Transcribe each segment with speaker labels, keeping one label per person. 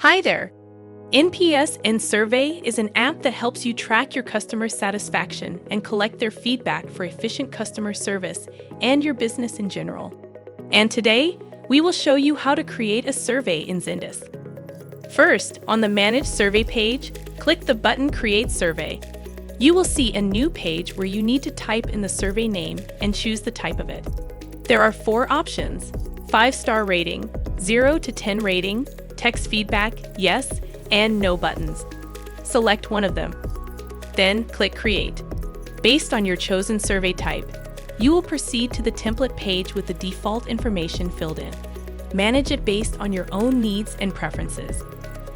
Speaker 1: Hi there! NPS and Survey is an app that helps you track your customer satisfaction and collect their feedback for efficient customer service and your business in general. And today, we will show you how to create a survey in Zendesk. First, on the Manage Survey page, click the button Create Survey. You will see a new page where you need to type in the survey name and choose the type of it. There are 4 options: 5-star rating, 0 to 10 rating, text feedback, yes, and no buttons. Select one of them. Then click Create. Based on your chosen survey type, you will proceed to the template page with the default information filled in. Manage it based on your own needs and preferences.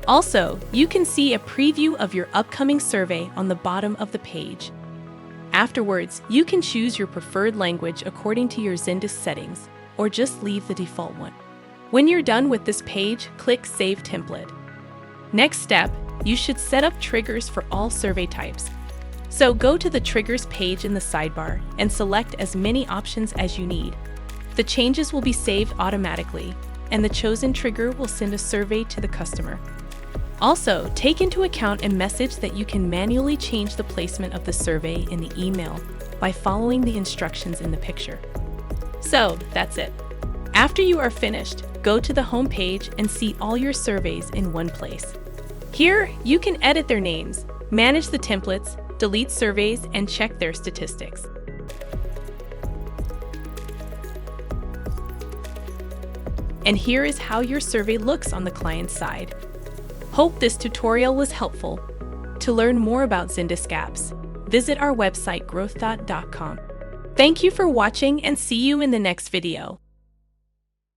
Speaker 1: Also, you can see a preview of your upcoming survey on the bottom of the page. Afterwards, you can choose your preferred language according to your Zendesk settings, or just leave the default one. When you're done with this page, click Save Template. Next step, you should set up triggers for all survey types. So go to the Triggers page in the sidebar and select as many options as you need. The changes will be saved automatically, and the chosen trigger will send a survey to the customer. Also, take into account a message that you can manually change the placement of the survey in the email by following the instructions in the picture. So, that's it. After you are finished, go to the home page and see all your surveys in one place. Here, you can edit their names, manage the templates, delete surveys, and check their statistics. And here is how your survey looks on the client side. Hope this tutorial was helpful. To learn more about Zendesk apps, visit our website growth.com. Thank you for watching and see you in the next video.